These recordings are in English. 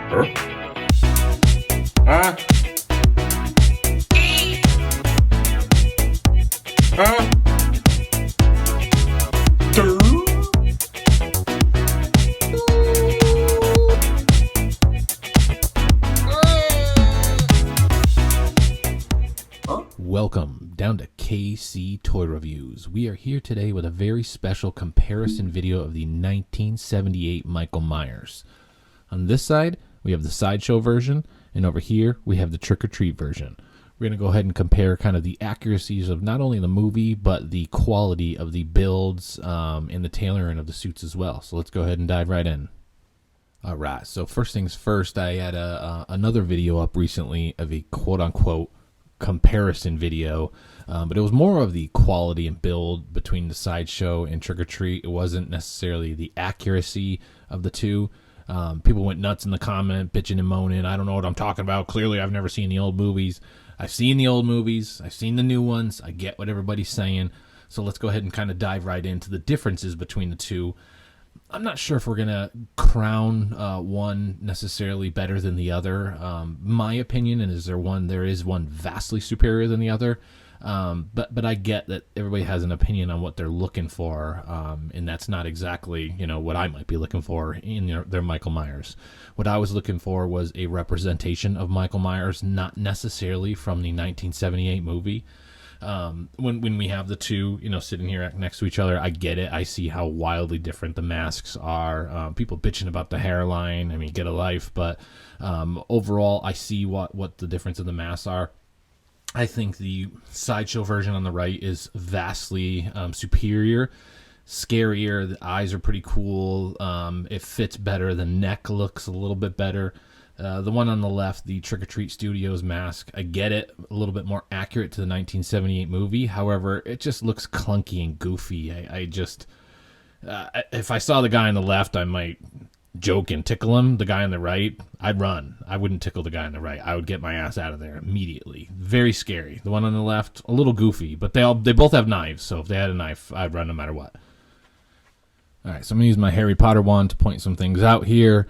Huh? Huh? Huh? Welcome down to KC Toy Reviews. We are here today with a very special comparison video of the 1978 Michael Myers. On this side, we have the Sideshow version, and over here, we have the Trick or Treat version. We're going to go ahead and compare kind of the accuracies of not only the movie, but the quality of the builds and the tailoring of the suits as well. So let's go ahead and dive right in. All right, so first things first, I had another video up recently of a quote-unquote comparison video, but it was more of the quality and build between the Sideshow and Trick or Treat. It wasn't necessarily the accuracy of the two. People went nuts in the comment, bitching and moaning. I don't know what I'm talking about. Clearly, I've never seen the old movies. I've seen the old movies. I've seen the new ones. I get what everybody's saying. So let's go ahead and kind of dive right into the differences between the two. I'm not sure if we're going to crown one necessarily better than the other. My opinion, and there is one vastly superior than the other. But I get that everybody has an opinion on what they're looking for, and that's not exactly, what I might be looking for in their Michael Myers. What I was looking for was a representation of Michael Myers, not necessarily from the 1978 movie. When we have the two, sitting here next to each other, I get it. I see how wildly different the masks are. People bitching about the hairline. I mean, get a life. But overall, I see what the difference in the masks are. I think the Sideshow version on the right is vastly superior, scarier. The eyes are pretty cool. It fits better. The neck looks a little bit better. The one on the left, the Trick or Treat Studios mask, I get it, a little bit more accurate to the 1978 movie. However, it just looks clunky and goofy. If I saw the guy on the left, I might joke and tickle him. The guy on the right, I'd run. I wouldn't tickle the guy on the right. I would get my ass out of there immediately. Very scary. The one on the left, a little goofy, but they both have knives, so if they had a knife, I'd run no matter what. All right, so I'm going to use my Harry Potter wand to point some things out here.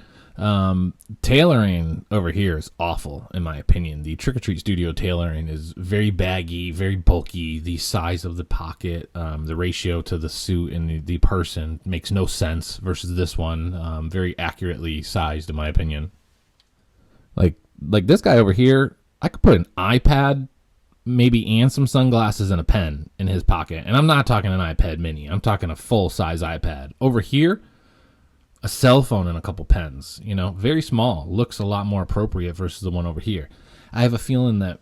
Tailoring over here is awful, in my opinion. The Trick or Treat Studio tailoring is very baggy, very bulky. The size of the pocket, the ratio to the suit and the person makes no sense versus this one. Very accurately sized, in my opinion. Like this guy over here, I could put an iPad, maybe, and some sunglasses and a pen in his pocket. And I'm not talking an iPad mini. I'm talking a full-size iPad. Over here, a cell phone and a couple pens, very small, looks a lot more appropriate versus the one over here. I have a feeling that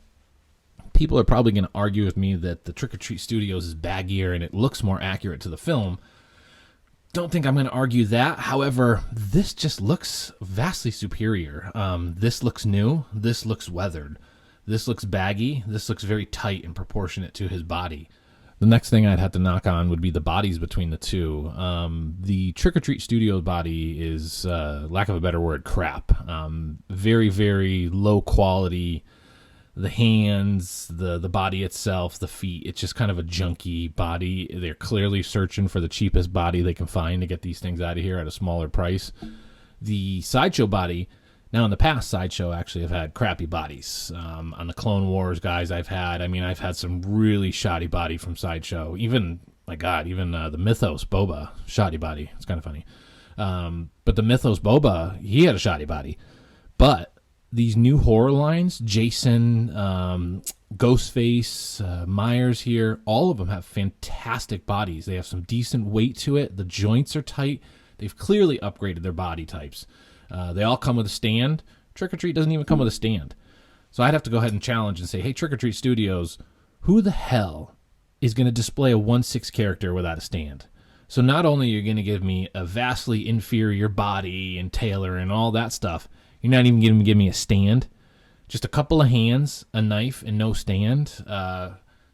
people are probably going to argue with me that the Trick or Treat Studios is baggier and it looks more accurate to the film. Don't think I'm going to argue that. However, this just looks vastly superior. This looks new. This looks weathered. This looks baggy. This looks very tight and proportionate to his body. The next thing I'd have to knock on would be the bodies between the two. The Trick or Treat Studios body is, lack of a better word, crap. Very, very low quality. The hands, the body itself, the feet, it's just kind of a junky body. They're clearly searching for the cheapest body they can find to get these things out of here at a smaller price. The Sideshow body, now in the past, Sideshow actually have had crappy bodies. On the Clone Wars guys I've had some really shoddy body from Sideshow. Even the Mythos Boba, shoddy body. It's kind of funny. But the Mythos Boba, he had a shoddy body. But these new horror lines, Jason, Ghostface, Meyers here, all of them have fantastic bodies. They have some decent weight to it. The joints are tight. They've clearly upgraded their body types. They all come with a stand. Trick or Treat doesn't even come with a stand. So I'd have to go ahead and challenge and say, hey, Trick or Treat Studios, who the hell is going to display a 1/6 character without a stand? So not only are you going to give me a vastly inferior body and tailor and all that stuff, you're not even going to give me a stand. Just a couple of hands, a knife, and no stand.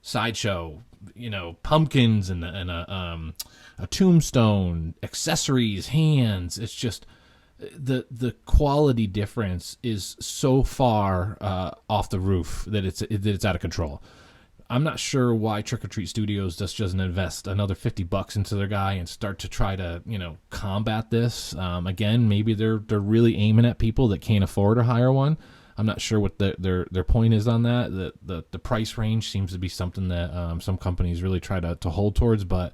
Sideshow, pumpkins and a tombstone, accessories, hands. It's just the quality difference is so far off the roof that it's out of control. I'm not sure why Trick or Treat Studios just doesn't invest another $50 into their guy and start to try to, combat this. Again, maybe they're really aiming at people that can't afford to hire one. I'm not sure what their point is on that. The price range seems to be something that some companies really try to hold towards. But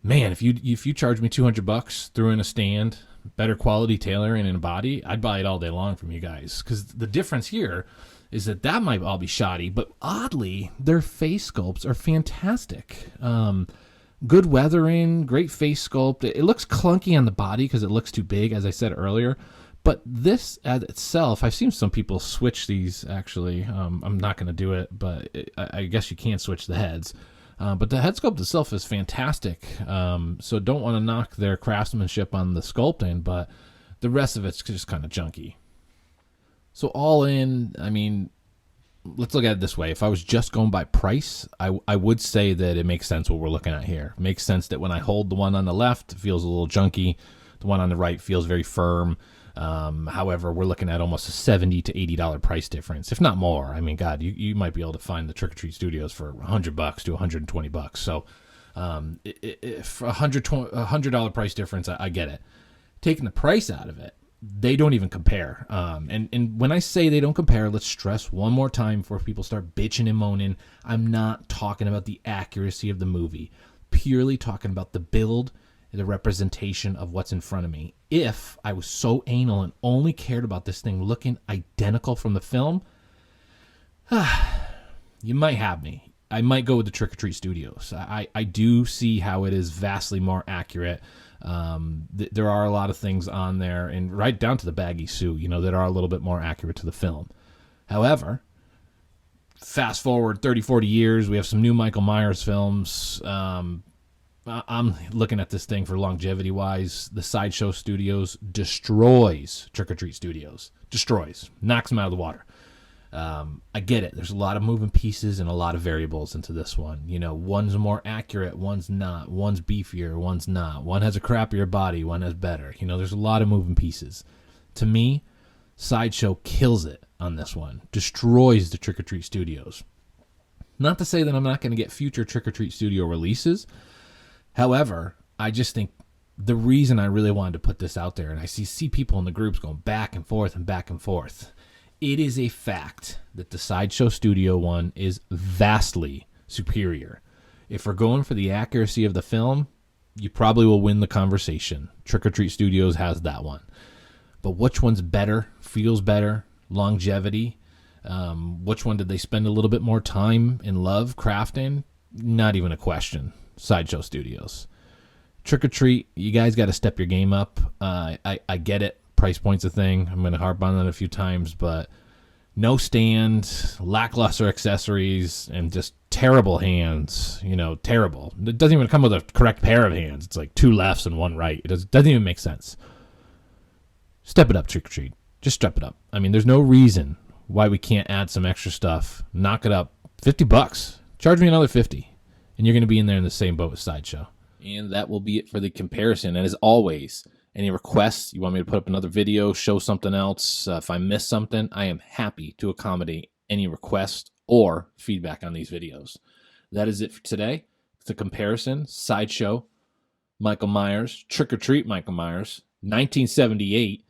man, if you charge me $200, threw in a stand, better quality tailoring and a body, I'd buy it all day long from you guys. Because the difference here is that might all be shoddy, but oddly, their face sculpts are fantastic. Good weathering, great face sculpt. It looks clunky on the body because it looks too big, as I said earlier. But this as itself, I've seen some people switch these, actually. I'm not going to do it, but I guess you can switch the heads. But the head sculpt itself is fantastic. So don't want to knock their craftsmanship on the sculpting, but the rest of it's just kind of junky. So all in, I mean, let's look at it this way. If I was just going by price, I would say that it makes sense what we're looking at here. It makes sense that when I hold the one on the left, it feels a little junky. The one on the right feels very firm. However, we're looking at almost a $70 to $80 price difference, if not more. I mean, God, you might be able to find the Trick or Treat Studios for $100 to $120. So if $100 price difference, I get it. Taking the price out of it, they don't even compare. And when I say they don't compare, let's stress one more time before people start bitching and moaning. I'm not talking about the accuracy of the movie, purely talking about the build, the representation of what's in front of me. If I was so anal and only cared about this thing looking identical from the film, you might have me. I might go with the Trick or Treat Studios. I do see how it is vastly more accurate. There are a lot of things on there, and right down to the baggy suit, that are a little bit more accurate to the film. However, fast forward 30, 40 years, we have some new Michael Myers films. I'm looking at this thing for longevity-wise. The Sideshow Studios destroys Trick or Treat Studios. Destroys. Knocks them out of the water. I get it. There's a lot of moving pieces and a lot of variables into this one. One's more accurate, one's not. One's beefier, one's not. One has a crappier body, one has better. There's a lot of moving pieces. To me, Sideshow kills it on this one. Destroys the Trick or Treat Studios. Not to say that I'm not going to get future Trick or Treat Studio releases. However, I just think the reason I really wanted to put this out there, and I see people in the groups going back and forth and back and forth, it is a fact that the Sideshow Studio one is vastly superior. If we're going for the accuracy of the film, you probably will win the conversation. Trick or Treat Studios has that one. But which one's better, feels better, longevity? Which one did they spend a little bit more time and love crafting? Not even a question. Sideshow Studios. Trick or Treat, you guys got to step your game up. I get it. Price point's a thing. I'm going to harp on that a few times, but no stand, lackluster accessories, and just terrible hands. Terrible. It doesn't even come with a correct pair of hands. It's like two lefts and one right. It doesn't even make sense. Step it up, Trick or Treat. Just step it up. I mean, there's no reason why we can't add some extra stuff. Knock it up. $50. Charge me another $50. And you're going to be in there in the same boat with Sideshow. And that will be it for the comparison. And as always, any requests, you want me to put up another video, show something else, if I miss something, I am happy to accommodate any request or feedback on these videos. That is it for today. It's a comparison. Sideshow, Michael Myers, Trick or Treat Michael Myers, 1978,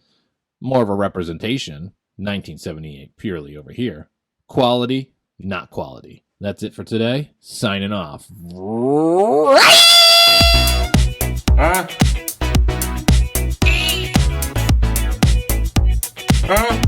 more of a representation, 1978 purely over here. Quality, not quality. That's it for today. Signing off. Huh?